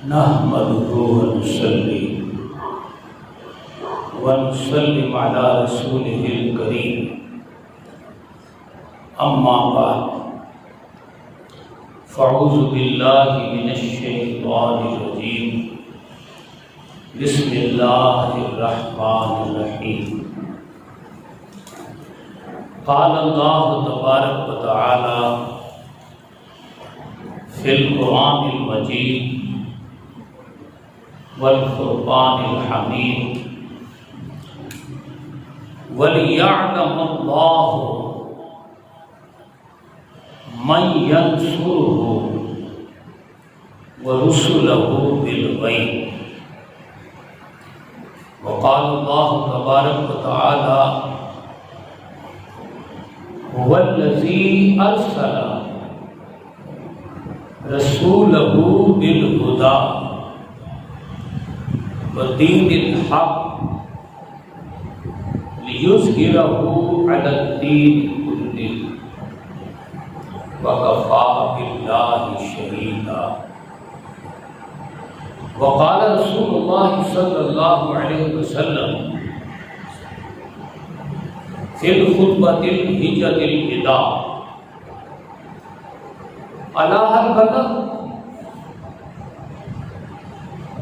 نحمده ونصلي ونسلم على رسوله الكريم اما بعد فاعوذ بالله من الشيطان الرجيم بسم الله الرحمن الرحيم قال الله تبارك وتعالى في القرآن المجيد والفرقان الحميد وَلِيَعْلَمَ اللَّهُ مَنْ يَنْصُرُهُ وَرُسُلَهُ بِالْغَيْبِ وقال الله تبارك وتعالى هو الذي أرسل رسوله بالهدى ودين الحق ليظهره على الدين كله وكفى بالله شهيدا وقال رسول الله صلى الله عليه وسلم في الخطبة الحجة الوداع ألا هل بلغ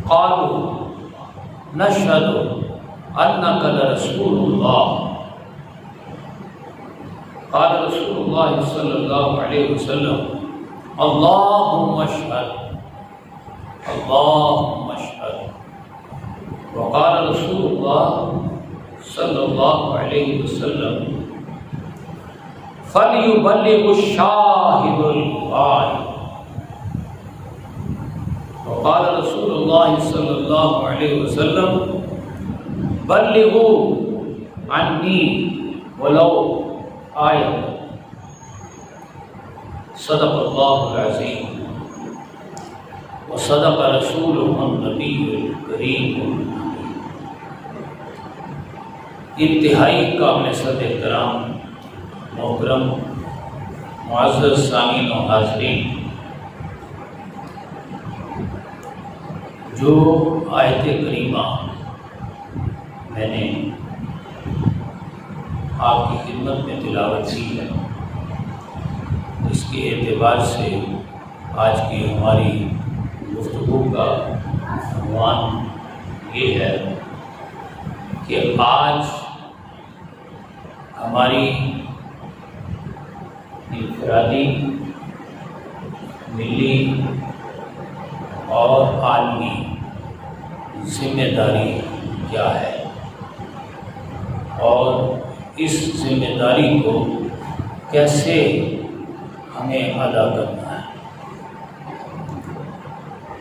قالوا نشهد أنك لرسول الله قال رسول الله صلى الله عليه وسلم اللهم اشهد اللهم اشهد وقال رسول الله صلى الله عليه وسلم فليبلغ الشاهد الغائب وقال رسول الله صلى الله عليه وسلم بلغوا عني ولو آية صدق الله العظيم وصدق رسوله النبي الكريم انتہائی قابل صد احترام محترم معزز سامعین و حاضرین، جو آیت کریمہ میں نے آپ کی خدمت میں تلاوت کی ہے، اس کے اعتبار سے آج کی ہماری گفتگو کا عنوان یہ ہے کہ آج ہماری انفرادی، ملی اور عالمی ذمہ داری کیا ہے اور اس ذمہ داری کو کیسے ہمیں ادا کرنا ہے۔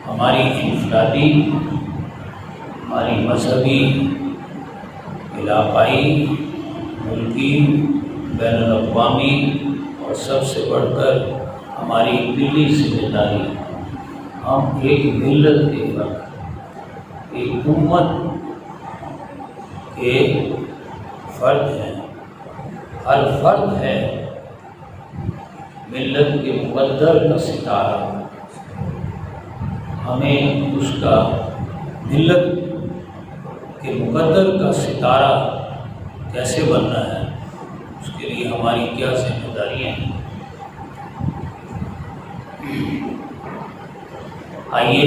ہماری انفرادی، ہماری مذہبی، علاقائی، ملکی، بین الاقوامی اور سب سے بڑھ کر ہماری ملی ذمہ داری، ہم ایک ملت کے فرد، ایک امت کے فرد ہیں، ہر فرد ہے ملت کے مقدر کا ستارہ، ہمیں اس کا ملت کے مقدر کا ستارہ کیسے بننا ہے، اس کے لیے ہماری کیا ذمہ داریاں ہیں۔ آئیے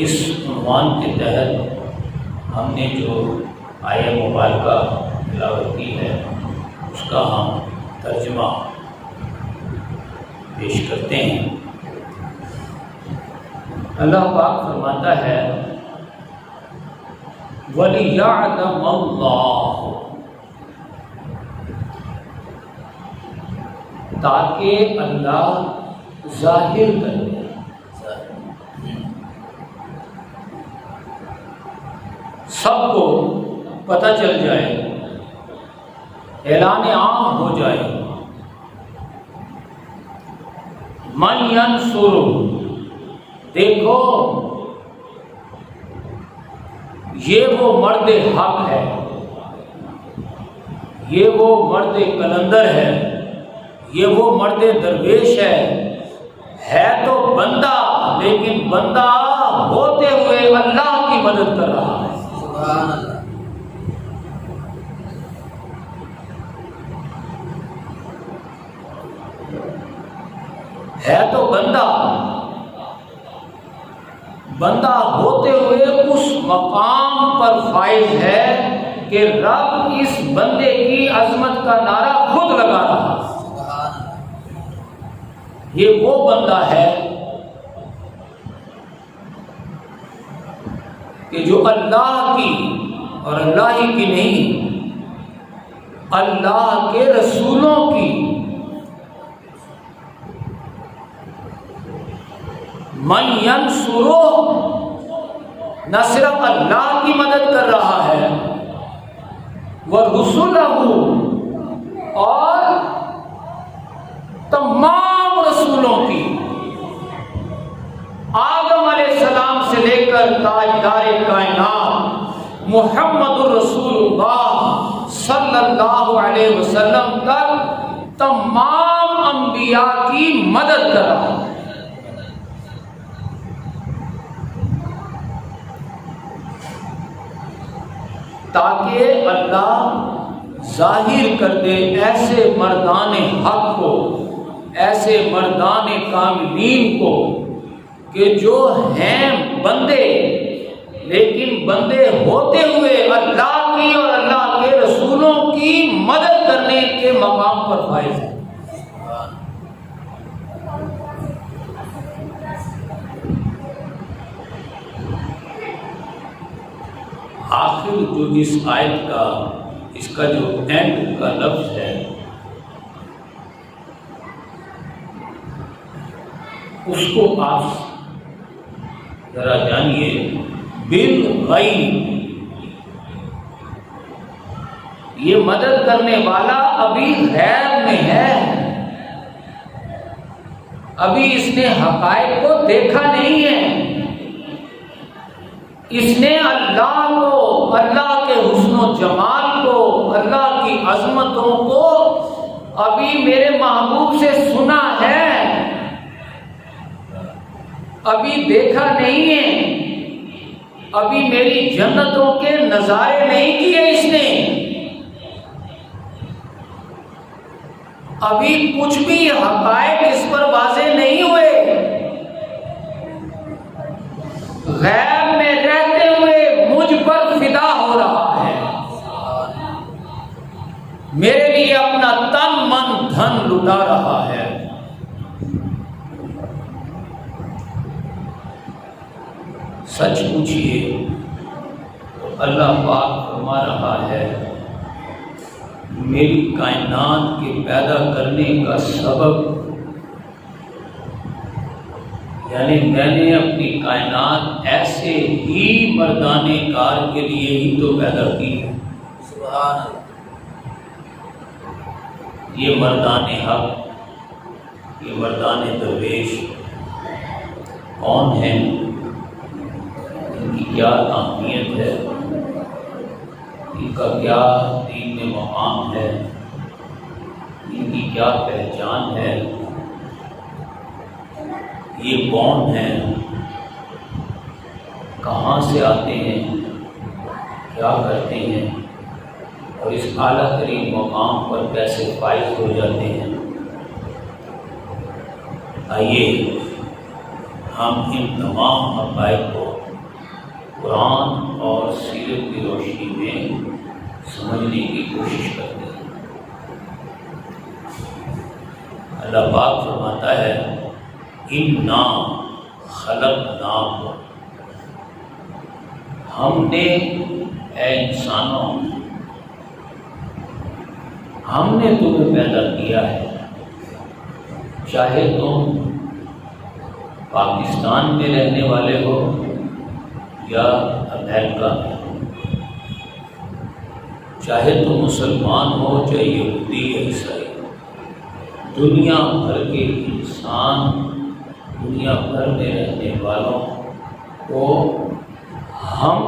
اس عنوان کے تحت ہم نے جو آیہ مبارکہ تلاوت کی ہے اس کا ہم ترجمہ پیش کرتے ہیں۔ اللہ پاک فرماتا ہے وَلِيَعْلَمَ اللَّهُ، تاکہ اللہ ظاہر کرے، سب کو پتہ چل جائے، اعلان عام ہو جائے، من ینصر، دیکھو یہ وہ مرد حق ہے، یہ وہ مرد کلندر ہے، یہ وہ مرد درویش ہے تو بندہ، لیکن بندہ ہوتے ہوئے اللہ کی مدد کر رہا ہے۔ سبحان اللہ۔ ہے تو بندہ ہوتے ہوئے اس مقام پر فائز ہے کہ رب اس بندے کی عظمت کا نعرہ خود لگا رہا ہے۔ سبحان اللہ۔ یہ وہ بندہ ہے کہ جو اللہ کی اور اللہ ہی کی نہیں، اللہ کے رسولوں کی من ینصرہ، نہ صرف اللہ کی مدد کر رہا ہے ورسلہ، اور تمام رسولوں کی، آدم علیہ السلام سے لے کر تاجدار کائنات محمد الرسول اللہ صلی اللہ علیہ وسلم تک تمام انبیاء کی مدد کر رہا ہے۔ تاکہ اللہ ظاہر کر دے ایسے مردان حق کو، ایسے مردان کاملین کو کہ جو ہیں بندے، لیکن بندے ہوتے ہوئے اللہ کی اور اللہ کے رسولوں کی مدد کرنے کے مقام پر فائز ہیں۔ آخر جو اس آیت کا، اس کا جو اینڈ کا لفظ ہے، اس کو آپ ذرا جانیے۔ بالغیب، یہ مدد کرنے والا ابھی غیب میں ہے، ابھی اس نے حقائق کو دیکھا نہیں ہے، اس نے اللہ کو، اللہ کے حسن و جمال کو، اللہ کی عظمتوں کو ابھی میرے محبوب سے سنا ہے، ابھی دیکھا نہیں ہے، ابھی میری جنتوں کے نظارے نہیں کیے اس نے، ابھی کچھ بھی حقائق اس پر واضح نہیں ہوئے، غیب میں رہتے ہوئے مجھ پر فدا ہو رہا ہے، میرے لیے اپنا تن من دھن لٹا رہا ہے۔ سچ پوچھئے تو اللہ پاک فرما رہا ہے میری کائنات کے پیدا کرنے کا سبب، یعنی میں نے اپنی کائنات ایسے ہی مردان کار کے لیے ہی تو پیدا کی ہے۔ سبحان اللہ۔ یہ مردان حق، یہ مردان درویش کون ہیں، ان کی کیا اہمیت ہے، ان کا کیا دین میں مقام ہے، ان کی کیا پہچان ہے، یہ کون ہیں، کہاں سے آتے ہیں، کیا کرتے ہیں، اور اس اعلیٰ ترین مقام پر کیسے فائز ہو جاتے ہیں۔ آئیے ہم ان تمام حقائق کو قرآن اور سیرت کی روشنی میں سمجھنے کی کوشش کرتے ہیں۔ اللہ پاک فرماتا ہے اِنَّا خَلَقْنَاكُمْ، ہم نے، اے انسانوں، ہم نے تمہیں پیدا کیا ہے، چاہے تم پاکستان میں رہنے والے ہو یا امریکہ میں، چاہے تم مسلمان ہو چاہے یہودی یا عیسائی، دنیا بھر کے انسان، دنیا بھر میں رہنے والوں کو ہم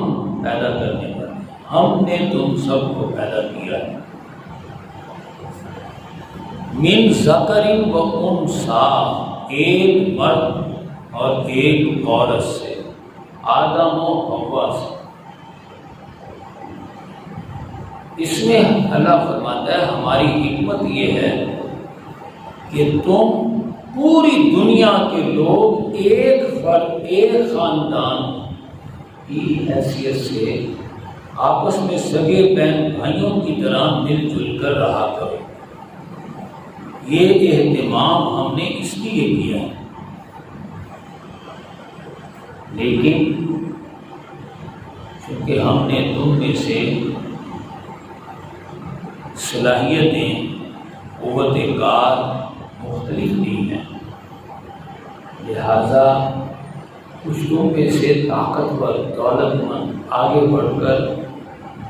پیدا کرنے والے، ہم نے تم سب کو پیدا کیا ہے۔ من ذکر و انثی، ایک مرد اور ایک عورت سے، آدم و حوا سے۔ اس میں اللہ فرماتا ہے ہماری حکمت یہ ہے کہ تم پوری دنیا کے لوگ ایک فرد، ایک خاندان کی حیثیت سے آپس میں سگے بہن بھائیوں کی طرح مل جل کر رہا کرو۔ یہ اہتمام ہم نے اس لیے کیا ہے، لیکن چونکہ ہم نے تم میں سے صلاحیتیں، قوت کار مختلف دی ہیں، لہذا کچھ لوگوں میں سے طاقتور، دولت مند آگے بڑھ کر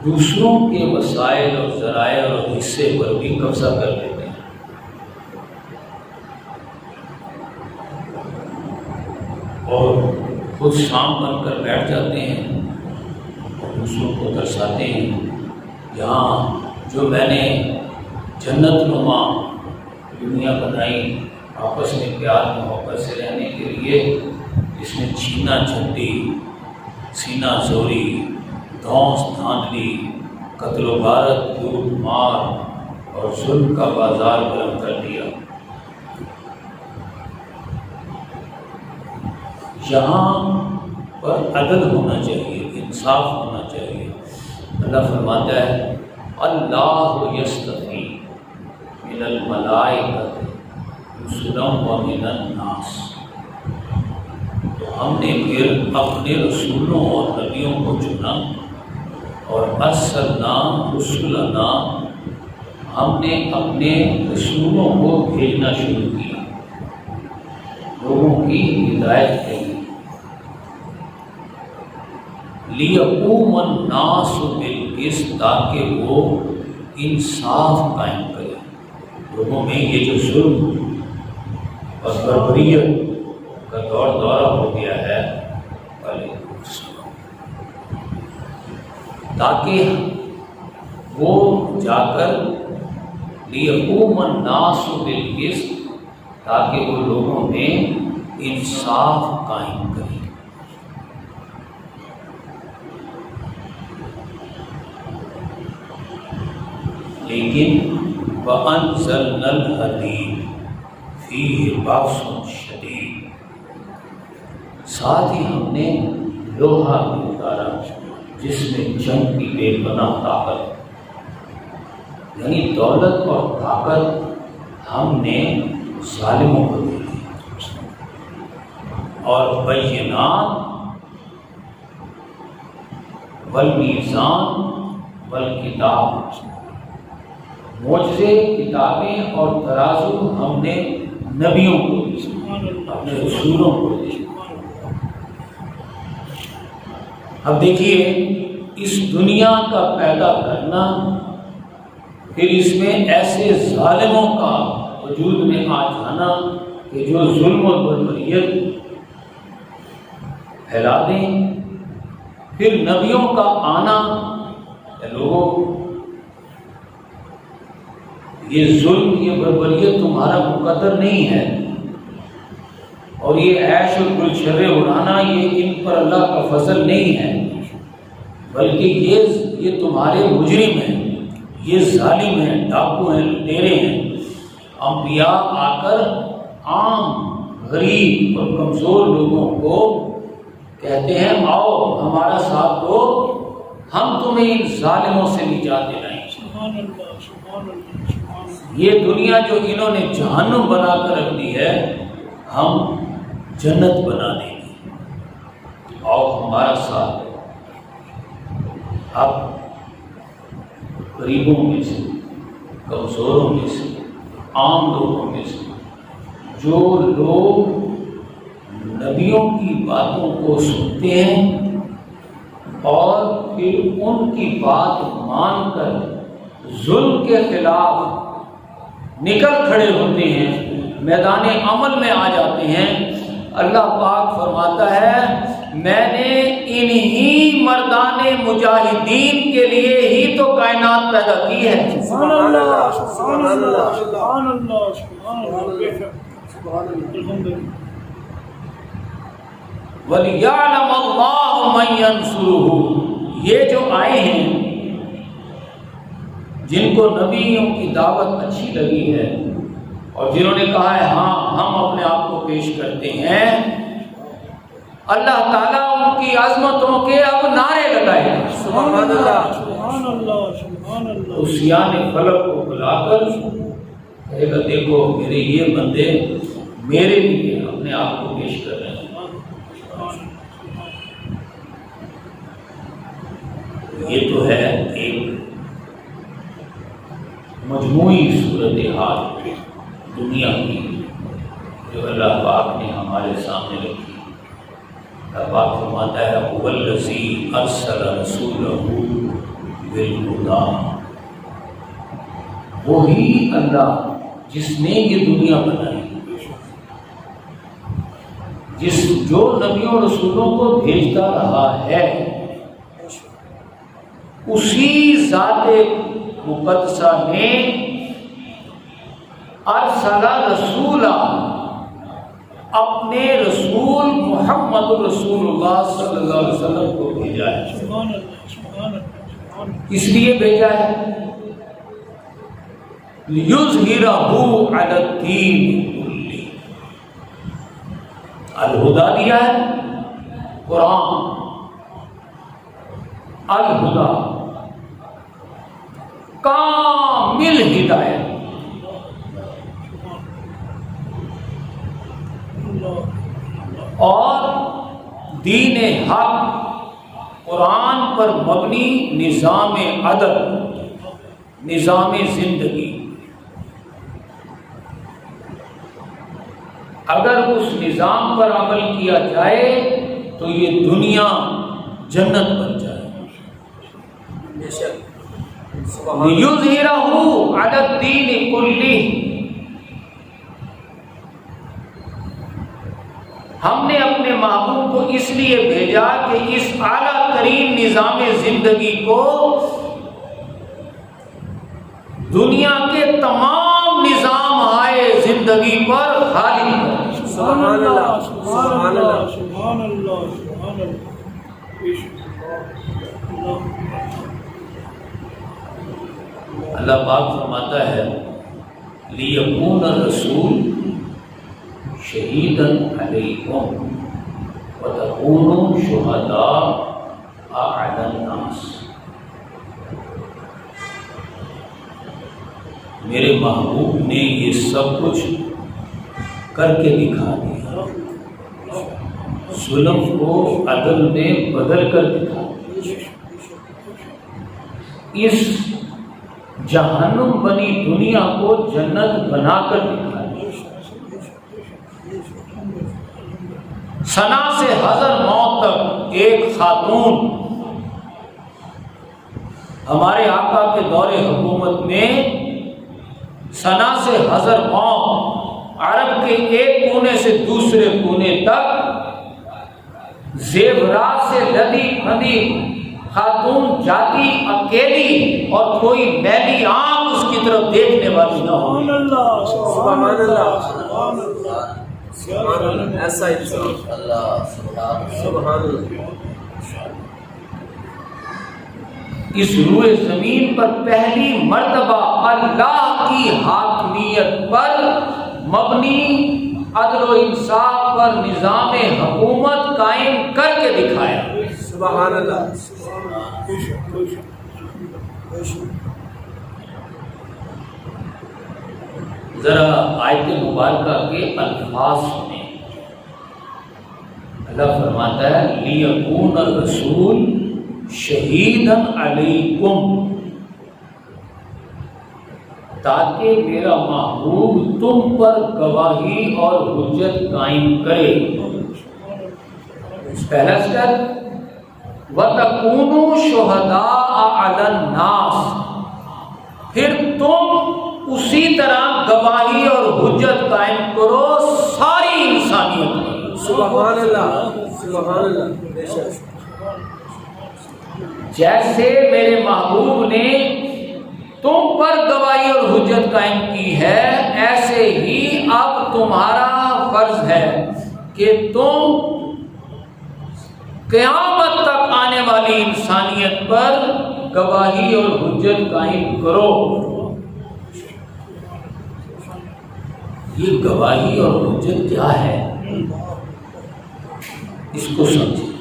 دوسروں کے وسائل اور ذرائع اور حصے پر بھی قبضہ کر لیتے ہیں، اور خود شام بن کر بیٹھ جاتے ہیں اور دوسروں کو درساتے ہیں یہاں جو میں نے جنت نما دنیا بنائی آپس میں پیار محبت سے رہنے کے لیے، اس میں چھینا جھنڈی، سینہ زوری، دھونس دھاندلی، قتل و غارت، لوٹ مار اور ظلم کا بازار گرم کر دیا۔ یہاں پر عدل ہونا چاہیے، انصاف ہونا چاہیے۔ اللہ فرماتا ہے اللہ یستفی من الملائکۃ رسلا ومن الناس، تو ہم نے پھر اپنے رسولوں اور نبیوں کو چنا، اور ارسلنا رسلنا، ہم نے اپنے رسولوں کو بھیجنا شروع کیا، لوگوں کی ہدایت کی، لِيَقُومَ النَّاسُ بِالْقِسْطِ، تاکہ وہ انصاف قائم کرے۔ لوگوں میں یہ جو ظلم اور بربریت کا دورہ ہو گیا ہے، تاکہ وہ جا کر لِيَقُومَ النَّاسُ بِالْقِسْطِ، تاکہ وہ لوگوں میں انصاف قائم کرے۔ لیکن وَأَنزَلْنَا الْحَدِيدَ فِيهِ بَأْسٌ شَدِيدٌ، ساتھ ہی ہم نے لوہا بھی اتارا جس میں جنگ کی بے پناہ طاقت، یعنی دولت اور طاقت ہم نے ظالموں کو دے دی، اور بینات والمیزان والکتاب، معجزے، کتابیں اور ترازو ہم نے نبیوں کو دی، اپنے رسولوں کو دی۔ اب دیکھیے اس دنیا کا پیدا کرنا، پھر اس میں ایسے ظالموں کا وجود میں آ جانا کہ جو ظلم و بربریت پھیلا دیں، پھر نبیوں کا آنا، کہ لوگوں یہ ظلم، یہ بربریت تمہارا مقدر نہیں ہے، اور یہ عیش اور گلچرے اڑانا یہ ان پر اللہ کا فضل نہیں ہے، بلکہ یہ تمہارے مجرم ہیں، یہ ظالم ہیں، ڈاکو ہیں، لٹیرے ہیں۔ انبیاء آ کر عام غریب اور کمزور لوگوں کو کہتے ہیں آؤ ہمارا ساتھ دو، ہم تمہیں ان ظالموں سے نجات دلائیں گے۔ یہ دنیا جو انہوں نے جہنم بنا کر رکھ دی ہے، ہم جنت بنا دیں گے، آؤ ہمارا ساتھ دو۔ اب غریبوں میں سے، کمزوروں میں سے، عام لوگوں میں سے جو لوگ نبیوں کی باتوں کو سنتے ہیں اور پھر ان کی بات مان کر ظلم کے خلاف نکل کھڑے ہوتے ہیں، میدان عمل میں آ جاتے ہیں، اللہ پاک فرماتا ہے میں نے انہی مردان مجاہدین کے لیے ہی تو کائنات پیدا کی ہے۔ سبحان اللہ، سبحان اللہ، سبحان اللہ، سبحان اللہ، وَلِيَعْلَمَ اللَّهُ مَن يَنصُرُهُ، یہ جو آئے ہیں جن کو نبیوں کی دعوت اچھی لگی ہے اور جنہوں نے کہا ہے ہاں ہم اپنے آپ کو پیش کرتے ہیں، اللہ تعالیٰ ان کی عظمتوں کے اب نعرے لگائے گا۔ سبحان اللہ سبحان اللہ سبحان اللہ۔ اس یعنی فلک کو بلا کر کہے گا دیکھو میرے یہ بندے میرے لیے اپنے آپ کو پیش کر رہے ہیں۔ یہ تو ہے ایک مجموعی صورتحال دنیا کی جو اللہ پاک نے ہمارے سامنے رکھی۔ اللہ پاک فرماتا ہے هو الذی ارسل رسولہ بالہدی، وہی اللہ جس نے یہ دنیا بنائی، جو نبیوں رسولوں کو بھیجتا رہا ہے، اسی ذات مقدسہ نے ارسل رسولہ، اپنے رسول محمد رسول اللہ صلی اللہ علیہ وسلم کو بھیجا ہے۔ سبحان اللہ سبحان اللہ۔ اس لیے بھیجا ہے لِيُظْهِرَهُ عَلَى الدِّينِ كُلِّهِ، الہدیٰ دیا ہے قرآن، الہدیٰ کامل ہدایت، اور دین حق قرآن پر مبنی نظام عدل، نظام زندگی۔ اگر اس نظام پر عمل کیا جائے تو یہ دنیا جنت بن جائے۔ بے شک۔ لِيُظْهِرَهُ عَلَى الدِّينِ كُلِّهِ، ہم نے اپنے محبوب کو اس لیے بھیجا کہ اس اعلیٰ ترین نظام زندگی کو دنیا کے تمام نظام ہائے زندگی پر غالب کرے۔ سبحان اللہ سبحان اللہ سبحان اللہ سبحان اللہ۔ اللہ پاک فرماتا ہے لِيَكُونَ الرَّسُولُ شَهِيدًا عَلَيْكُمْ وَتَكُونُوا شُهَدَاءَ عَلَى النَّاسِ، میرے محبوب نے یہ سب کچھ کر کے دکھا دیا، ظلم کو عدل میں بدل کر دکھا دیا، اس جہنم بنی دنیا کو جنت بنا کر دکھا دیا، ثنا سے حضر موت تک ایک خاتون ہمارے آقا کے دور حکومت میں ثنا سے حضر موت عرب کے ایک کونے سے دوسرے کونے تک زیورات سے لدی پھندی خاتون جاتی اکیلی اور کوئی میلی آنکھ اس کی طرف دیکھنے والی نہ ہو۔ سبحان اللہ سبحان اللہ سبحان اللہ سبحان اللہ۔ ایسا انسان اللہ سبحان اللہ۔ اس روئے زمین پر پہلی مرتبہ اللہ کی حاکمیت پر مبنی عدل و انصاف پر نظام حکومت قائم کر کے دکھایا۔ سبحان اللہ۔ ذرا آیت مبارکہ کے الفاظ سنیں۔ اللہ فرماتا ہے لِيَكُونَ الرَّسُولُ شَهِيدًا عَلَيْكُمْ، تاکہ میرا محبوب تم پر گواہی اور حجت قائم کرے۔ پہلا سٹیپ وَتَكُونُوا شُهَدَاءَ عَلَى النَّاسِ، پھر تم اسی طرح گواہی اور حجت قائم کرو ساری انسانیت پر۔ سبحان اللہ سبحان اللہ۔ بے شک۔ جیسے میرے محبوب نے تم پر گواہی اور حجت قائم کی ہے، ایسے ہی اب تمہارا فرض ہے کہ تم قیامت تک آنے والی انسانیت پر گواہی اور حجت قائم کرو۔ یہ گواہی اور حجت کیا ہے، اس کو سمجھیں۔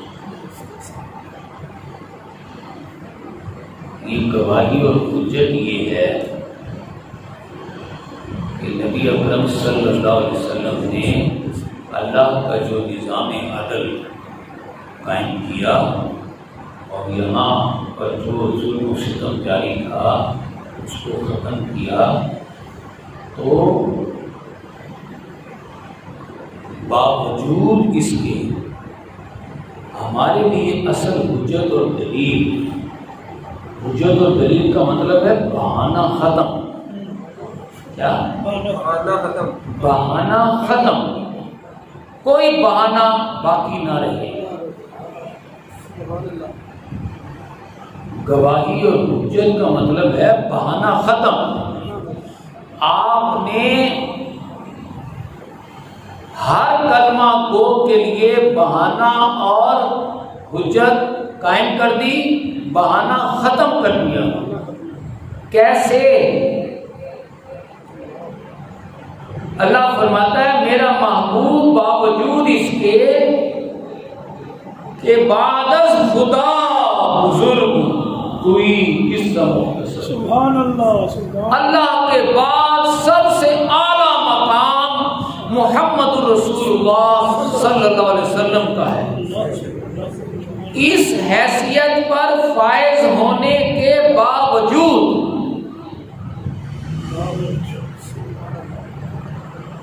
یہ گواہی اور حجت یہ ہے کہ نبی اکرم صلی اللہ علیہ وسلم نے اللہ کا جو نظام عدل قائم کیا اور یہاں پر جو ظلم و ستم جاری تھا اس کو ختم کیا، تو باوجود اس کے ہمارے لیے اصل حجت اور دلیل، حجت اور دلیل کا مطلب ہے بہانہ ختم۔ کیا بہانہ ختم، بہانہ ختم، کوئی بہانہ باقی نہ رہے۔ گواہی اور حجت کا مطلب ہے بہانہ ختم۔ آپ نے ہر کلمہ گو کے لیے بہانہ اور حجت قائم کر دی، بہانہ ختم کر دیا۔ کیسے؟ اللہ فرماتا ہے میرا محبوب باوجود اس کے کہ بعد از خدا بزرگ کوئی کس کا مختصر، سبحان اللہ، سبحان اللہ کے بعد سب سے اعلیٰ مقام محمد الرسول اللہ صلی اللہ علیہ وسلم کا ہے۔ اس حیثیت پر فائز ہونے کے باوجود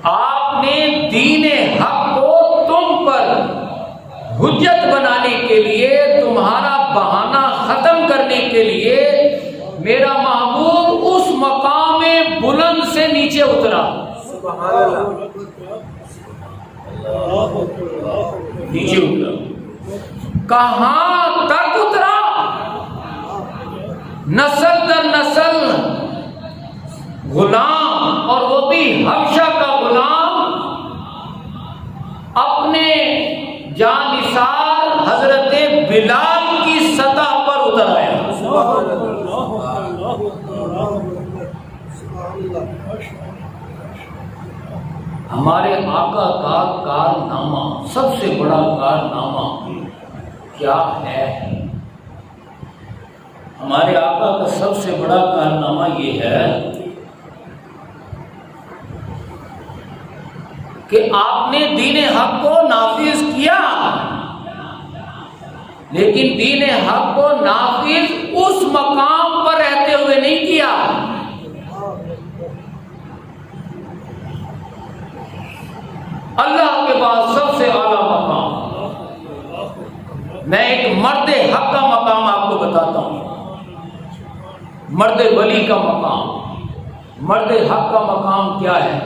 آپ نے دین حق کو تم پر حجت بنانے کے لیے، تمہارا بہانہ ختم کرنے کے لیے میرا محبوب اس مقام بلند سے نیچے اترا۔ سبحان اللہ، نیچے اترا، کہاں تک اترا؟ نسل در نسل غلام، اور وہ بھی حبشہ کا غلام، اپنے جانثار حضرت بلال کی سطح پر اتر آیا۔ ہمارے آقا کا کارنامہ، سب سے بڑا کارنامہ کیا ہے؟ ہمارے آقا کا سب سے بڑا کارنامہ یہ ہے کہ آپ نے دین حق کو نافذ کیا، لیکن دین حق کو نافذ اس مقام پر رہتے ہوئے نہیں کیا۔ اللہ کے بعد سب سے اعلیٰ مقام، میں ایک مرد حق کا مقام آپ کو بتاتا ہوں، مرد ولی کا مقام۔ مرد حق کا مقام کیا ہے؟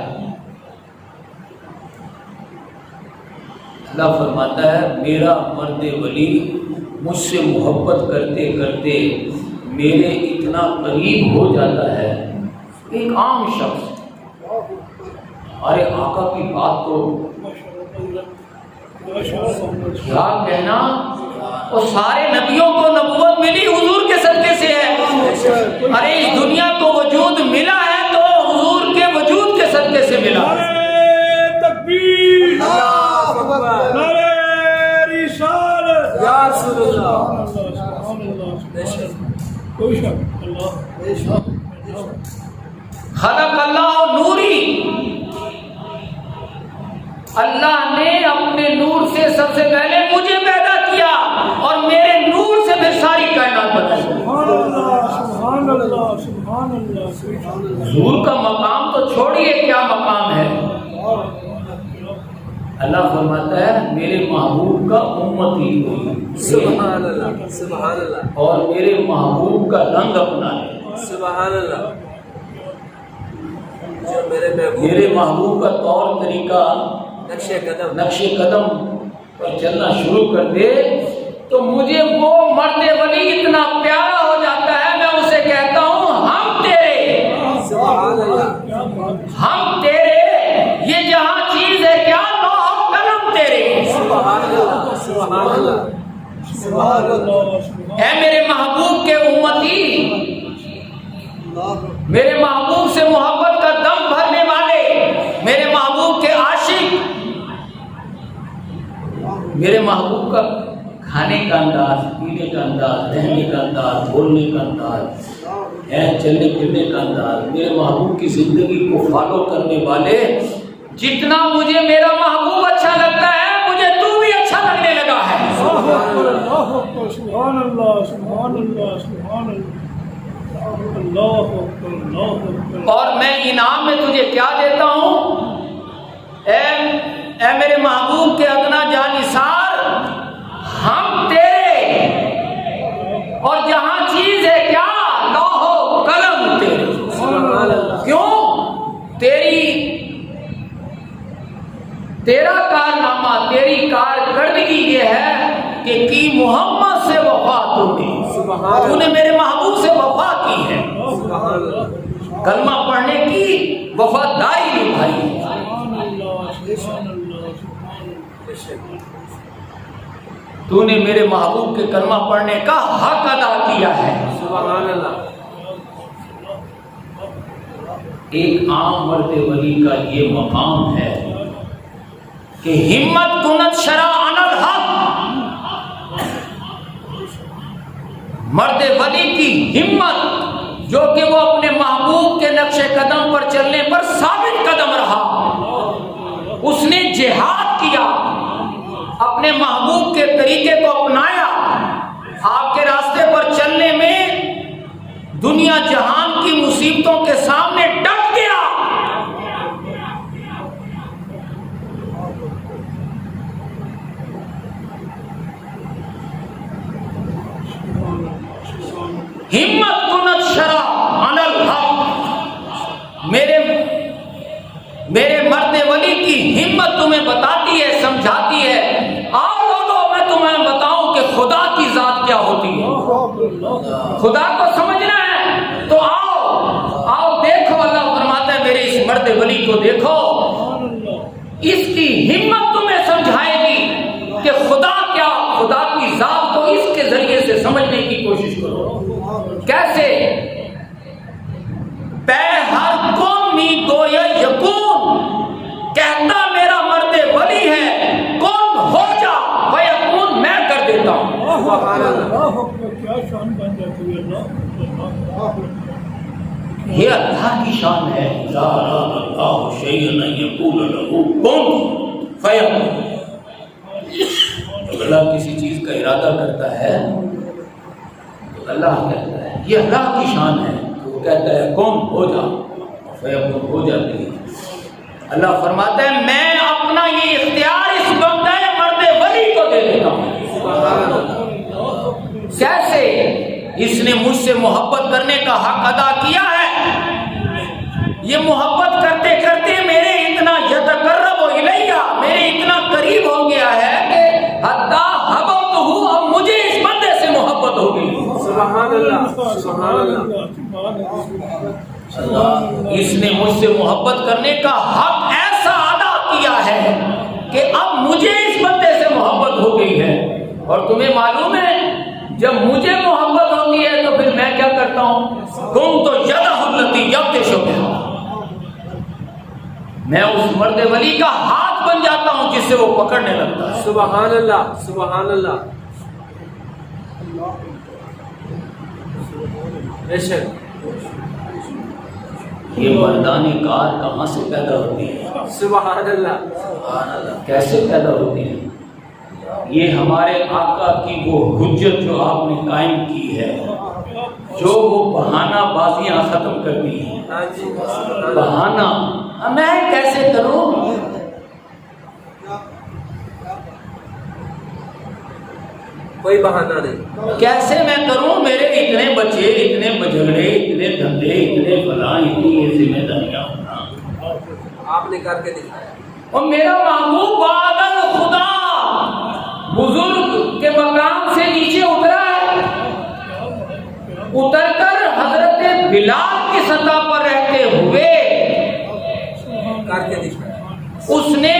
اللہ فرماتا ہے میرا مرد ولی مجھ سے محبت کرتے کرتے میرے اتنا قریب ہو جاتا ہے، ایک عام شخص ارے آقا کی بات تو کیا کہنا، اور سارے نبیوں کو نبوت ملی حضور کے صدقے سے ہے۔ ارے اس دنیا کو وجود ملا ہے تو حضور کے وجود کے صدقے سے ملا۔ نعرہ تکبیر، نعرہ رسالت، یا رسول اللہ، سبحان اللہ، کوئی شک اللہ، خلق اللہ نوری، اللہ نے اپنے نور سے سب سے پہلے مجھے پیدا کیا اور میرے نور سے پھر ساری کائنات بنائی۔ سبحان اللہ، سبحان اللہ، سبحان اللہ۔ حضور کا مقام تو چھوڑیے کیا مقام ہے، اللہ فرماتا ہے میرے محبوب کا امتی ہوئی، سبحان اللہ، سبحان اللہ، اور میرے محبوب کا رنگ اپنا ہے، سبحان اللہ۔ جو میرے محبوب کا طور طریقہ نقش قدم پر چلنا شروع کر دے تو مجھے وہ مرد ولی اتنا پیارا ہو جاتا ہے، میں اسے کہتا ہوں ہم تیرے، سبحان اللہ، ہم تیرے، یہ جہاں چیز ہے کیا لوح قلم تیرے، سبحان اللہ، سبحان اللہ۔ سبحان اللہ اے میرے محبوب کے امتی، میرے محبوب سے محبت کا دم بھرنے والے، میرے محبوب کے عاشق، میرے محبوب کا کھانے کا انداز، پینے کا انداز، رہنے کا انداز، بولنے کا انداز، چلنے پھرنے کا انداز، میرے محبوب کی زندگی کو فالو کرنے والے، جتنا مجھے میرا محبوب اچھا لگتا ہے مجھے تو بھی اچھا لگنے لگا ہے۔ سبحان اللہ سبحان اللہ سبحان اللہ۔ اور میں انعام میں تجھے کیا دیتا ہوں؟ اے میرے محبوب کے ادنا جانثار، ہم تیرے، اور جہاں چیز ہے کیا، لوح و قلم تیرے۔ کیوں؟ تیرا کارنامہ، تیری کارکردگی یہ ہے کہ کی محمد سے وفا تو نے میرے محبوب سے وفا کی ہے، کلمہ پڑھنے کی وفاداری نبھائی۔ تو نے میرے محبوب کے کلمہ پڑھنے کا حق ادا کیا ہے۔ سبحان اللہ۔ ایک عام مرد ولی کا یہ مقام ہے کہ ہمت کنت شرع عن الحق، مرد ولی کی ہمت جو کہ وہ اپنے محبوب کے نقش قدم پر چلنے پر ثابت قدم رہا، اس نے جہاد کیا، اپنے محبوب کے طریقے کو اپنایا، آپ کے راستے پر چلنے میں دنیا جہان کی مصیبتوں کے سامنے ڈٹ گیا۔ ہمت کنت شرع عن الحق، میرے مرد ولی کی ہمت تمہیں بتاتی ہے، سمجھاتی ہے، آؤ لوگوں میں تمہیں بتاؤں کہ خدا کی ذات کیا ہوتی ہے۔ خدا کو سمجھنا ہے تو آؤ دیکھو، اللہ فرماتا ہے میرے اس مرد ولی کو دیکھو، اس کی ہمت تمہیں سمجھائے گی کہ خدا کیا، خدا کی ذات کو اس کے ذریعے سے سمجھنے کی کوشش کرو۔ کیسے؟ پہ ہر قومی گویا یکون، کہتا میرا مرد ولی ہے، کون ہو جا فیکون، میں کر دیتا ہوں۔ کیا شان بن جاتی ہے اللہ، یہ اللہ کی شان ہے۔ لا اللہ شیئا یقول له کن فیکون۔ اللہ کسی چیز کا ارادہ کرتا ہے تو اللہ کہتا ہے، یہ اللہ کی شان ہے، وہ کہتا ہے کون ہو جا، فیکون ہو جاتی ہے۔ اللہ فرماتا ہے میں اپنا یہ اختیار اس بندہ مرد ولی کو دے دیتا ہوں۔ کیسے؟ اس نے مجھ سے محبت کرنے کا حق ادا کیا ہے، یہ محبت کرتے کرتے میرے اتنا یتقرب الیہ، میرے اتنا قریب ہو گیا ہے کہ حتی حببتہ، اب مجھے اس بندے سے محبت ہو گئی۔ سبحان اللہ سبحان اللہ۔ اس نے مجھ سے محبت کرنے کا حق ایسا ادا کیا ہے کہ اب مجھے اس بندے سے محبت ہو گئی ہے۔ اور تمہیں معلوم ہے جب مجھے محبت ہوتی ہے تو پھر میں کیا کرتا ہوں؟ تم تو یدہ التی یبطش بہا، میں اس مرد ولی کا ہاتھ بن جاتا ہوں جس سے وہ پکڑنے لگتا ہے۔ سبحان اللہ سبحان اللہ۔ بے شک یہ مردان کار کہاں سے پیدا ہوتی ہے؟ سبحان اللہ۔ سبحان اللہ۔ کیسے پیدا ہوتی ہے؟ یہ ہمارے آقا کی وہ حجت جو آپ نے قائم کی ہے، جو وہ بہانہ بازیاں ختم کر دی ہیں۔ بہانہ میں کیسے کروں؟ کوئی بہانہ نہیں۔ کیسے میں کروں؟ میرے اتنے بچے، اتنے بجھگڑے، اتنے دھندے، اتنے فلاں، اتنی ذمہ داریاں ہونا، آپ نے کر کے دکھایا۔ اور میرا محبوب بادل خدا بزرگ کے مقام سے نیچے اترا ہے، اتر کر حضرت بلال کی سطح پر رہتے ہوئے کر کے دکھایا۔ اس نے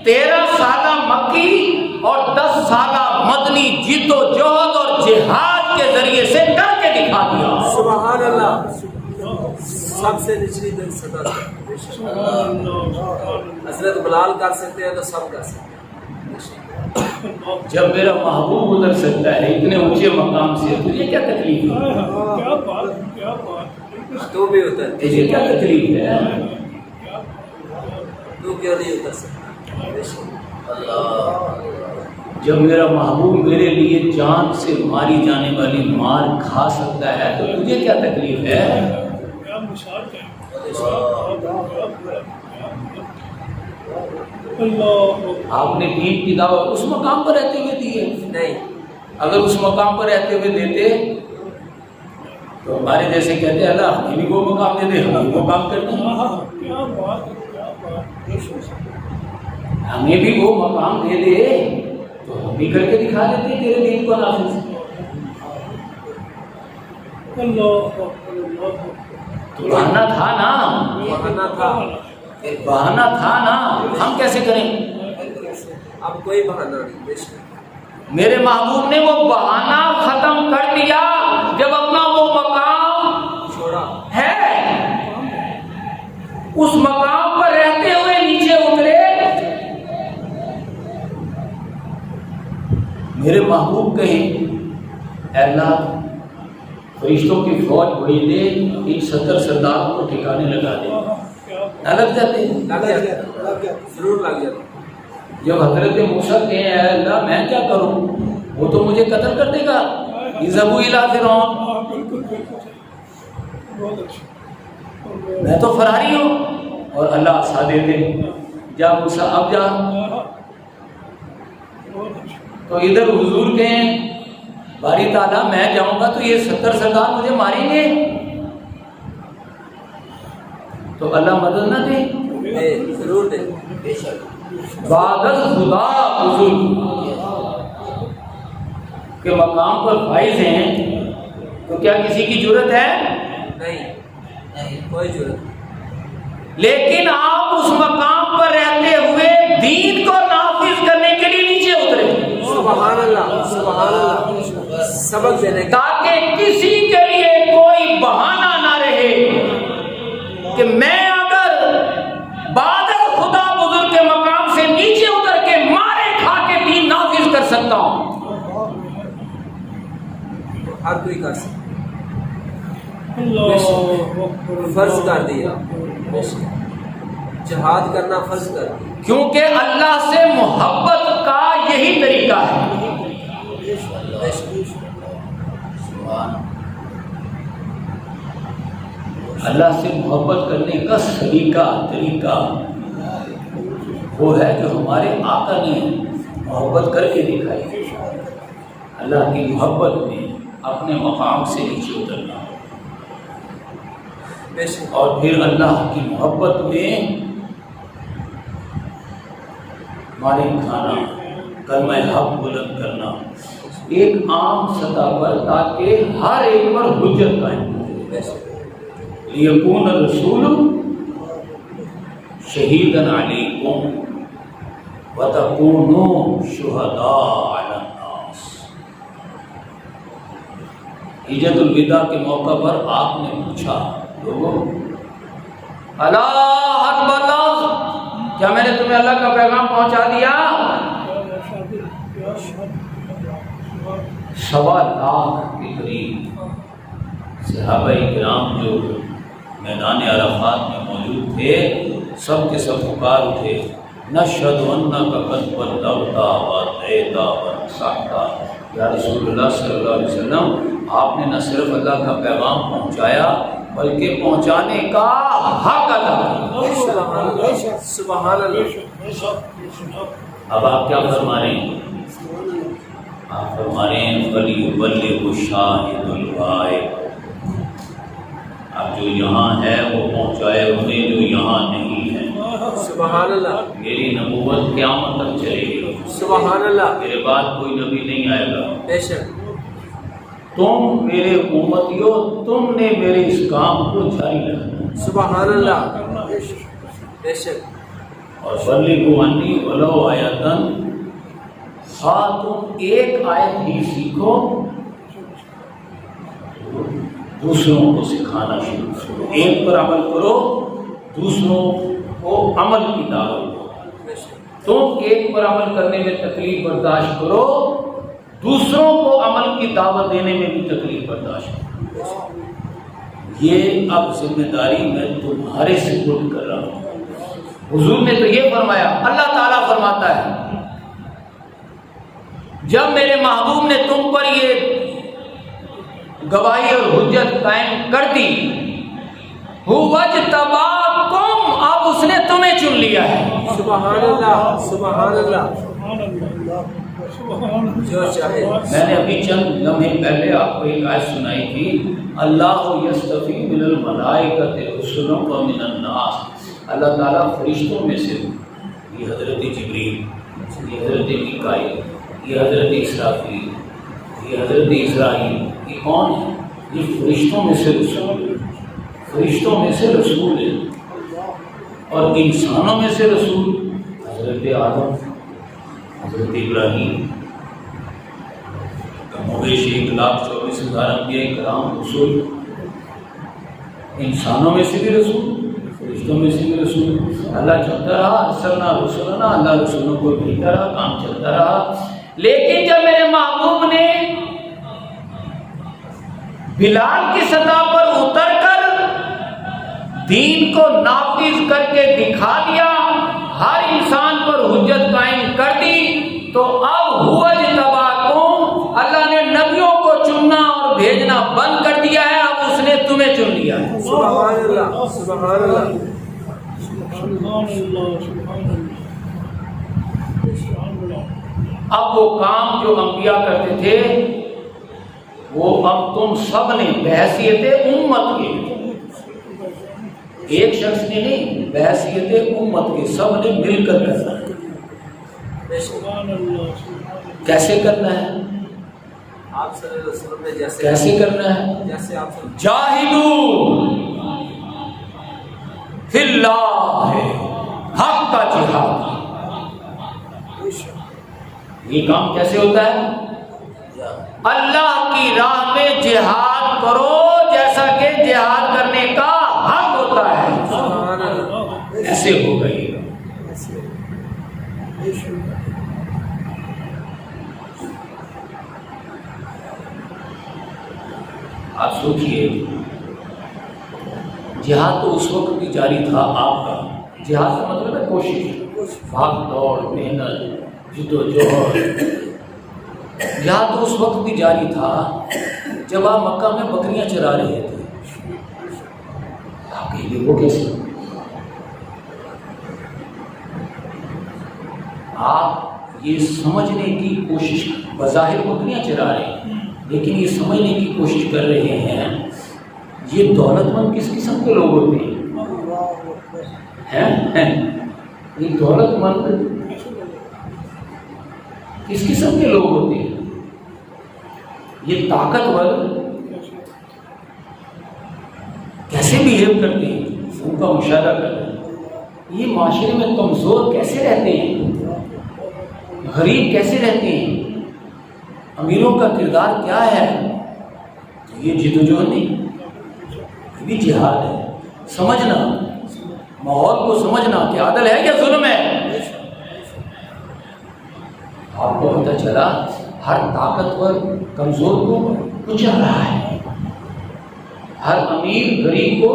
13 سالہ مکی اور 10 سالہ مدنی جد و جہد اور جہاد کے ذریعے سے کر کے دکھا دیا. سبحان اللہ. سب سے نچلی دل سطح حضرت بلال کر سکتے ہیں تو سب کر سکتے ہیں. جب میرا محبوب گزر سکتا ہے اتنے اونچے مقام سے تجھے کیا تکلیف ہے؟ کیا بات کیا بات. تو بھی اتر, تجھے کیا تکلیف ہے؟ تو کیوں نہیں اتر سکتا؟ اللہ. جب میرا محبوب میرے لیے جان سے ماری جانے والی مار کھا سکتا ہے تو تجھے کیا تکلیف ہے؟ کیا مثال ہے. اللہ آپ نے دین کی دعوت اس مقام پر رہتے ہوئے دی ہے نہیں. اگر اس مقام پر رہتے ہوئے دیتے تو ہمارے جیسے کہتے اللہ ہمیں بھی وہ مقام دے دے, ہم بھی وہ کام کرتے ہیں. کیا بات کیا بات. ہمیں بھی وہ مقام دے دے تو ہم بھی کر کے دکھا دیتے تیرے دین کو نافذ. اللہ تو بہانا تھا نا, بہانا تھا. بہانا تھا نا, ہم کیسے کریں؟ اب کوئی بہانا نہیں. بے شک میرے محبوب نے وہ بہانا ختم کر دیا جب اپنا وہ مقام چھوڑا ہے. اس مقام پر رہتے ہوئے نیچے اترے. میرے محبوب کہیں اے اللہ فرشتوں کی فوج بھیج دے, ان 70 سردار کو ٹھکانے لگا دے. نہ لگ جاتے؟ لگ جاتا, ضرور لگ جاتا. جب حضرت موسیٰ کہیں اے اللہ میں کیا کروں, وہ تو مجھے قتل کر دے گا. اذهبوا الی فرعون, بالکل بالکل بہت اچھا. میں تو فراری ہوں. اور اللہ آسا دیتے جا موسیٰ اب جا. بہت اچھا. تو ادھر حضور کہیں باری تعالیٰ میں جاؤں گا تو یہ 70 سردار مجھے ماریں گے, تو اللہ مدد نہ دے. ضرور دے. بعد خدا حضور کے مقام پر فائز ہیں تو کیا کسی کی جرت ہے؟ نہیں, کوئی ضرورت نہیں. لیکن آپ اس مقام پر رہتے ہوئے دین کو نافذ کرنے کے لیے نیچے اترے. سبحان اللہ, سبحان اللہ. سبق دینے کا تاکہ کسی کے لیے کوئی بہانہ نہ رہے کہ میں اگر بعد خدا بزرگ کے مقام سے نیچے اتر کے مارے کھا کے دین نافذ کر سکتا ہوں. ہر کوئی کر سکتا. اللہ فرض کر دیا. جہاد کرنا فرض کر دیا. کیونکہ اللہ سے محبت کا یہی طریقہ ہے. اللہ سے محبت کرنے کا طریقہ وہ ہے جو ہمارے آقا نے محبت کر کے دکھائی. اللہ کی محبت میں اپنے مقام سے نیچے اترنا اور پھر اللہ کی محبت میں مارے کھانا, کلمہ حق بلند کرنا ایک عام سطح پر تاکہ ہر ایک پر حجت قائم ہو. لیکون الرسول شہیداً علیکم وتکونوا شہداء علی الناس. حجۃ الوداع کے موقع پر آپ نے پوچھا لوگوں اللہ اکبر, کیا میں نے تمہیں اللہ کا پیغام پہنچا دیا؟ 1.25 لاکھ کے قریب صحابہ کرام جو میدان عرفات میں موجود تھے سب کے سب پکار اٹھے نشہد انک قد بلغت واتیت ونصحت. یا رسول اللہ صلی اللہ علیہ وسلم آپ نے نہ صرف اللہ کا پیغام پہنچایا بلکہ پہنچانے کا حق ادا کیا. سبحان اللہ. اب آپ کیا فرما رہے ہیں؟ آپ فرما رہے ہیں فلیبلغ الشاہد الغائب. اب جو یہاں ہے وہ پہنچائے انہیں جو یہاں نہیں ہے. سبحان اللہ. میری نبوت قیامت تک چلے گی. سبحان اللہ. میرے بعد کوئی نبی نہیں آئے گا. بے شک. تم میرے امتیو تم نے میرے اس کام کو جاری رکھنا. سبحان اللہ. بے شک. اور بلغوا عنی ولو آیۃ ہاں تم ایک آیت ہی سیکھو، دوسروں کو سکھانا شروع کرو، ایک پر عمل کرو، دوسروں کو عمل کی دعوت دو۔ تم ایک پر عمل کرنے میں تکلیف برداشت کرو، دوسروں کو عمل کی دعوت دینے میں بھی تکلیف برداشت کرو۔ یہ اب ذمہ داری میں تمہارے سپرد کر رہا ہوں۔ حضور نے تو یہ فرمایا، اللہ تعالیٰ فرماتا ہے جب میرے محبوب نے تم پر یہ گواہی اور حجت قائم کر دی، وَاجْتَبَاكُمْ، اب اس نے تمہیں چن لیا ہے۔ سبحان اللہ، سبحان اللہ، جو چاہے۔ میں نے ابھی چند لمحے پہلے آپ کو ایک آیت سنائی تھی، اللہ یصطفی من الملائکۃ رسلا ومن الناس، اللہ تعالیٰ فرشتوں میں سے، یہ حضرت جبریل، یہ حضرت میکائیل، یہ حضرت اسرافیل، یہ حضرت اسرائیل، یہ کون ہے؟ یہ فرشتوں میں سے رسول، فرشتوں میں سے رسول ہے، اور انسانوں میں سے رسول حضرت آدم، حضرت ابراہیم، کموبیش 1,24,000 انبیاء کرام رسول، انسانوں میں سے بھی رسول، فرشتوں میں سے بھی رسول۔ اللہ چلتا رہا، ارسلنا رسلنا، اللہ رسولوں کو بھیجتا رہا، کام چلتا رہا۔ لیکن جب میرے محبوب نے بلال کی سطح پر اتر کر دین کو نافذ کر کے دکھا دیا، ہر انسان پر حجت قائم کر دی، تو اب ہوا اجتباکم، اللہ نے نبیوں کو چننا اور بھیجنا بند کر دیا ہے، اب اس نے تمہیں چن لیا ہے۔ سبحان اللہ، سبحان اللہ، سبحان اللہ، سبحان اللہ۔ اب وہ کام جو انبیاء کرتے تھے وہ اب تم سب نے بحیثیت امت کے، ایک شخص نے نہیں، بحیثیت امت کے سب نے مل کر کرنا ہے۔ سبحان اللہ۔ کیسے کرنا ہے؟ آپ صلی اللہ علیہ وسلم نے جیسے کیسے کرنا ہے؟ جیسے آپ صلی جاہدوا فی اللہ، حق کا جہاد۔ یہ کام کیسے ہوتا ہے؟ اللہ کی راہ میں جہاد کرو جیسا کہ جہاد کرنے کا حق ہوتا ہے، سبحان اللہ، ایسے ہو گئی۔ آپ سوچئے، جہاد تو اس وقت بھی جاری تھا آپ کا، جہاد کا مطلب ہے کوشش، بھاگ دوڑ، محنت، جد و جہد۔ جہاد تو اس وقت بھی جاری تھا جب آپ مکہ میں بکریاں چرا رہے تھے۔ آپ کہیے وہ کیسے؟ آپ یہ سمجھنے کی کوشش، بظاہر بکریاں چرا رہے ہیں لیکن یہ سمجھنے کی کوشش کر رہے ہیں یہ دولت مند کس قسم کے لوگ ہوتے ہیں؟ یہ دولت مند کس قسم کے لوگ ہوتے ہیں؟ یہ طاقتور کیسے بیہیو کرتے ہیں؟ ان کا مشاہدہ کرتے ہیں۔ یہ معاشرے میں کمزور کیسے رہتے ہیں؟ غریب کیسے رہتے ہیں؟ امیروں کا کردار کیا ہے؟ یہ جدوجہد نہیں، یہ بھی جہاد ہے۔ سمجھنا، ماحول کو سمجھنا کہ عدل ہے یا ظلم ہے۔ آپ کو پتہ چلا ہر طاقتور کمزور کو کچل رہا ہے، ہر امیر غریب کو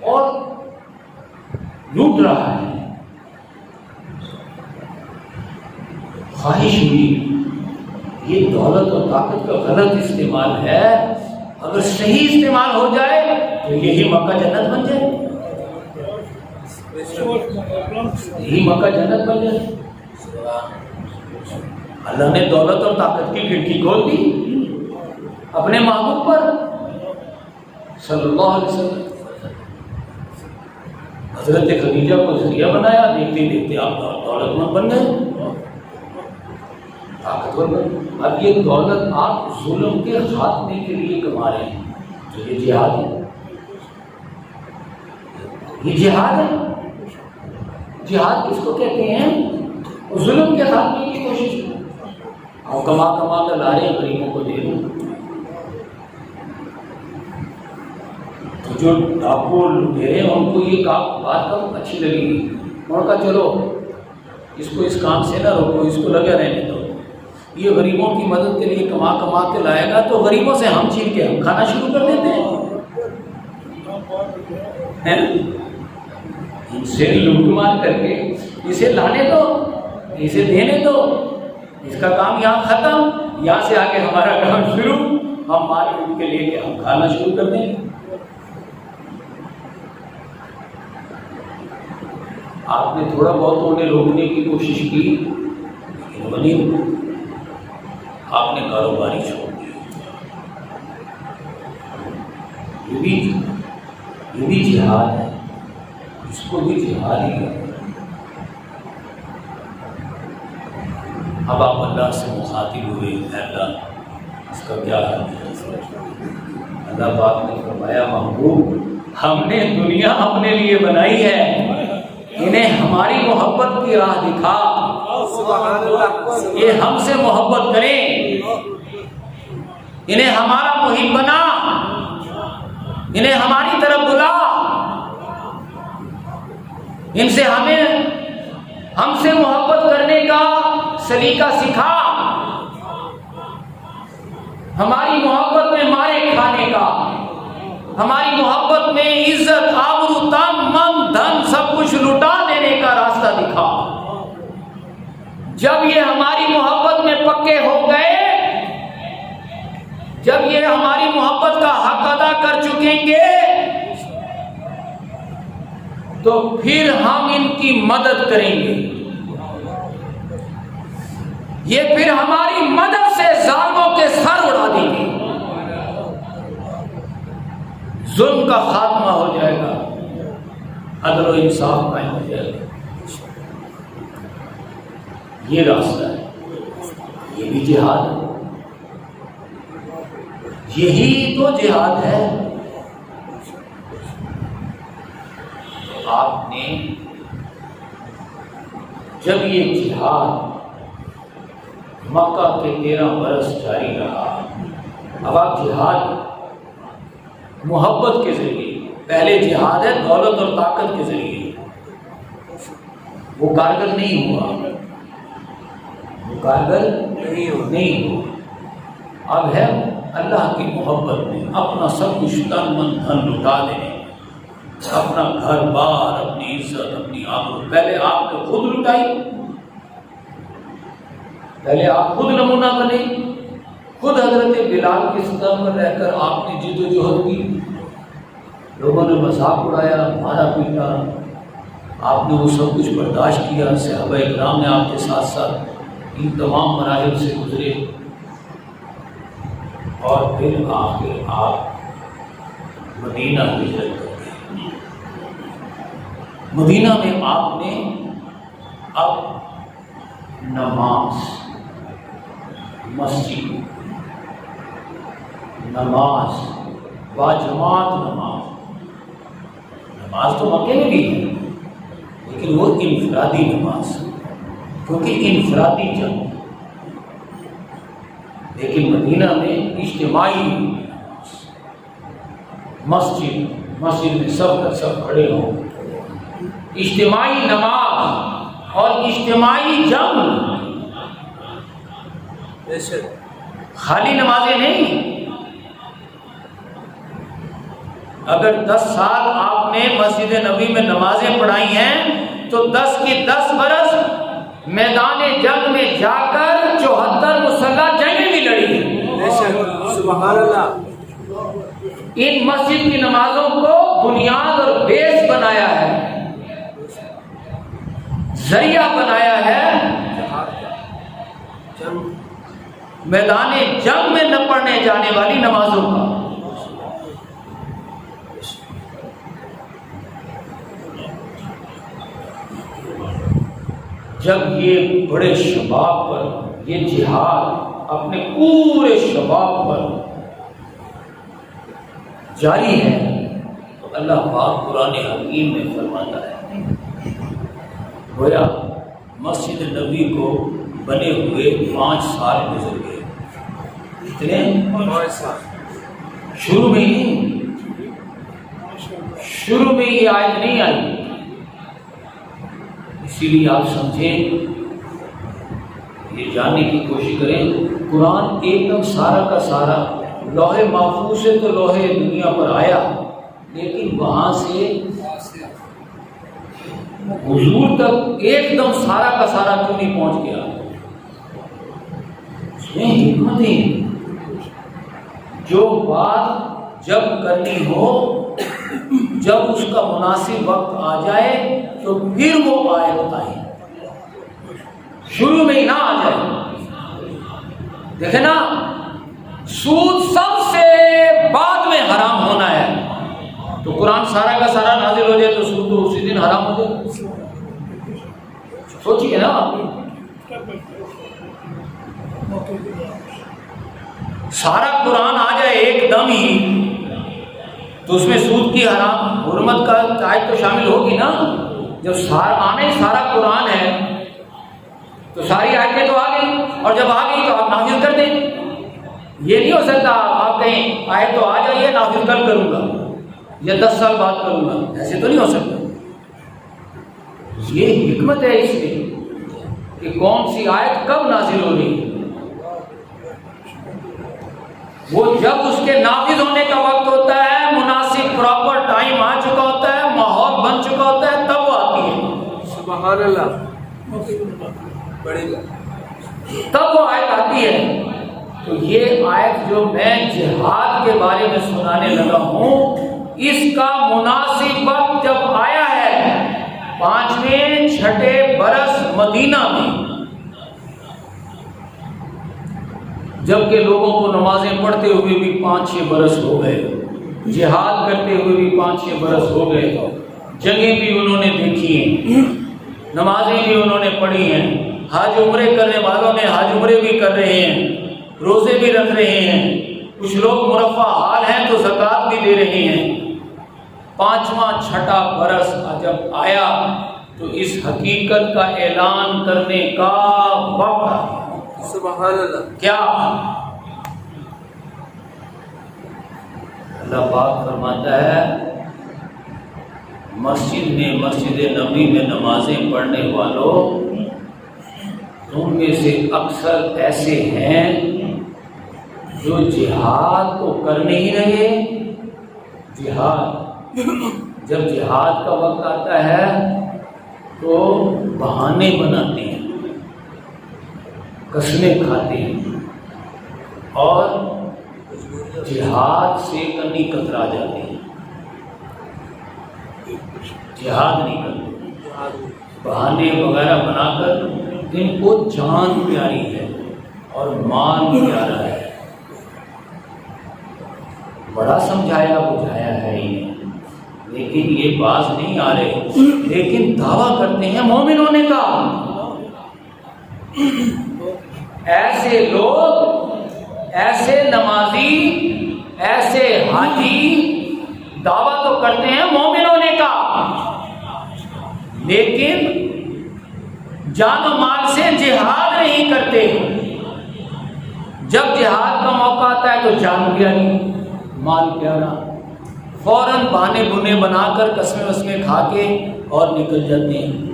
اور لوٹ رہا ہے۔ خواہش ہوئی یہ دولت اور طاقت کا غلط استعمال ہے، اگر صحیح استعمال ہو جائے تو یہی مکہ جنت بن جائے، یہی مکہ جنت بن جائے۔ اللہ نے دولت اور طاقت کی کھڑکی کھول دی اپنے محبوب پر صلی اللہ علیہ وسلم۔ حضرت خدیجہ کو ذریعہ بنایا، دیکھتے دیکھتے آپ دولت مند بن گئے، طاقتور بن گئے۔ اب یہ دولت آپ ظلم کے خاتمے کے لیے کما رہے ہیں، تو یہ جہاد ہے، یہ جہاد ہے۔ جہاد کس کو کہتے ہیں؟ ظلم کے خاتمے کی کوشش۔ اور کما کما کر لا رہے ہیں غریبوں کو دے رہے ہیں. تو جو ڈاکو لٹیرے ہیں ان کو یہ بات کم اچھی لگی. انہوں نے کہا چلو اس کو اس کام سے نہ روکو، اس کو لگے رہنے دو. یہ غریبوں کی مدد کے لیے کما کما کے لائے گا تو غریبوں سے ہم چھین کے ہم کھانا شروع کر دیتے ہیں. ان سے لوٹ مار کر کے اسے لانے دو، اسے دینے دو، اس کا کام یہاں ختم، یہاں سے آگے ہمارا کام شروع. ہم مارکیٹ کے لے کے ہم کھانا شروع کر دیں گے. آپ نے تھوڑا بہت انہیں روکنے کی کوشش کی لیکن وہ نہیں روکا. آپ نے کاروباری چھوڑ دیا. یہ بھی جہاد ہے، اس کو بھی جہاد ہی ہے. اب آپ اللہ سے مخاطب ہوئے، اللہ اس کا کیا حل ہے؟ اللہ پاک نے فرمایا محبوب ہم نے دنیا اپنے لیے بنائی ہے، انہیں ہماری محبت کی راہ دکھا. یہ ہم سے محبت کریں، انہیں ہمارا محب بنا، انہیں ہماری طرف بلا. ان سے ہم سے محبت کرنے کا سلیقہ سکھا، ہماری محبت میں مارے کھانے کا، ہماری محبت میں عزت آبرو تن من دھن سب کچھ لٹا دینے کا راستہ دکھا. جب یہ ہماری محبت میں پکے ہو گئے، جب یہ ہماری محبت کا حق ادا کر چکیں گے تو پھر ہم ان کی مدد کریں گے. یہ پھر ہماری مدد سے ظالموں کے سر اڑا دیں گے. ظلم کا خاتمہ ہو جائے گا، عدل و انصاف قائم ہو جائے گا. یہ راستہ ہے، یہ بھی جہاد ہے. یہی تو جہاد ہے. آپ نے جب یہ جہاد مکہ کے 13 برس جاری رہا، اب آپ جہاد محبت کے ذریعے، پہلے جہاد ہے دولت اور طاقت کے ذریعے، وہ کارگر نہیں ہوا، وہ کارگر نہیں ہوا. اب ہے اللہ کی محبت میں اپنا سب کچھ تن من دھن لٹا دینے، اپنا گھر بار، اپنی عزت، اپنی آبرو. پہلے آپ نے خود لٹائی، پہلے آپ خود نمونہ بنے. خود حضرت بلال کی صدر میں رہ کر آپ نے جد و جہد کی، لوگوں نے مذاق اڑایا، مارا پیٹا، آپ نے وہ سب کچھ برداشت کیا. صحابہ اکرام نے آپ کے ساتھ ساتھ ان تمام مراحل سے گزرے، اور پھر آخر آپ مدینہ ہجرت کر گئے. مدینہ میں آپ نے اب نماز، مسجد، نماز باجماعت، نماز تو مکے میں بھی ہے لیکن وہ انفرادی نماز، کیونکہ انفرادی جنگ. لیکن مدینہ میں اجتماعی نماز، مسجد میں سب کا سب کھڑے ہوں، اجتماعی نماز اور اجتماعی جنگ. خالی نمازیں نہیں. اگر 10 سال آپ نے مسجد نبوی میں نمازیں پڑھائی ہیں تو 10 کی 10 برس میدان جنگ میں جا کر 74 مسلح جنگیں بھی لڑی ہیں. سبحان اللہ. ان مسجد کی نمازوں کو بنیاد اور بیس بنایا ہے، ذریعہ بنایا ہے میدان جنگ میں نہ پڑھنے جانے والی نمازوں کا. جب یہ بڑے شباب پر یہ جہاد اپنے پورے شباب پر جاری ہے تو اللہ پاک قرآن حکیم میں فرماتا ہے، گویا مسجد نبوی کو بنے ہوئے 5 سال گزر گئے. کتنے؟ 5 سال. شروع میں ہی شروع میں یہ آیت نہیں آئی. اسی لیے آپ سمجھیں، یہ جاننے کی کوشش کریں، قرآن ایک دم سارا کا سارا لوح محفوظ سے تو لوح دنیا پر آیا، لیکن وہاں سے حضور تک ایک دم سارا کا سارا کیوں نہیں پہنچ گیا؟ اس میں حکمتیں، جو بات جب کرنی ہو، جب اس کا مناسب وقت آ جائے تو پھر وہ آیت آئے، شروع میں ہی نہ آ جائے. دیکھیں نا، سود سب سے بعد میں حرام ہونا ہے، تو قرآن سارا کا سارا نازل ہو جائے تو سود تو اسی دن حرام ہو جائے. سوچیے نا، سارا قرآن آ جائے ایک دم ہی تو اس میں سود کی حرام حرمت کا آیت تو شامل ہوگی نا. جب آنا ہی سارا قرآن ہے تو ساری آیتیں تو آ گئی، اور جب آ گئی تو آپ نافذ کر دیں. یہ نہیں ہو سکتا آپ کہیں آیت تو آ جائیے نافذ کل کروں گا یا 10 سال بعد کروں گا، ایسے تو نہیں ہو سکتا. یہ حکمت ہے اس میں کہ کون سی آیت کب نازل ہو رہی ہے. وہ جب اس کے نافذ ہونے کا وقت ہوتا ہے، مناسب پراپر ٹائم آ چکا ہوتا ہے، ماحول بن چکا ہوتا ہے، تب وہ آتی ہے. سبحان اللہ. بڑی تب وہ آیت آتی ہے. تو یہ آیت جو میں جہاد کے بارے میں سنانے لگا ہوں، اس کا مناسب وقت جب آیا ہے 5ویں 6 برس مدینہ میں، جبکہ لوگوں کو نمازیں پڑھتے ہوئے بھی 5-6 برس ہو گئے، جہاد کرتے ہوئے بھی 5-6 برس ہو گئے، جنگیں بھی انہوں نے دیکھی ہیں، نمازیں بھی انہوں نے پڑھی ہیں، حج عمرے کرنے والوں نے حج عمرے بھی کر رہے ہیں، روزے بھی رکھ رہے ہیں، کچھ لوگ مرفع حال ہیں تو زکوٰۃ بھی دے رہے ہیں. 5واں 6 برس جب آیا تو اس حقیقت کا اعلان کرنے کا وقت. سبحان اللہ. کیا اللہ پاک فرماتا ہے، مسجد نبوی میں نمازیں پڑھنے والوں، تم میں سے اکثر ایسے ہیں جو جہاد تو کر نہیں رہے. جہاد جب جہاد کا وقت آتا ہے تو بہانے بناتے ہیں، قسمیں کھاتے ہیں اور جہاد سے کنی کترا جاتے ہیں، جہاد نہیں کرتے، بہانے وغیرہ بنا کر جن کو جان پیاری ہے اور مال پیارا ہے. بڑا سمجھایا بجھایا ہے انہیں، لیکن یہ باز نہیں آ رہے، لیکن دعویٰ کرتے ہیں مومن ہونے کا. ایسے لوگ، ایسے نمازی، ایسے حاجی دعویٰ تو کرتے ہیں مومن ہونے کا، لیکن جان و مال سے جہاد نہیں کرتے. جب جہاد کا موقع آتا ہے تو جان پیاری مال پیارا، فوراً بہانے بنے بنا کر قسمیں وسمیں کھا کے اور نکل جاتے ہیں.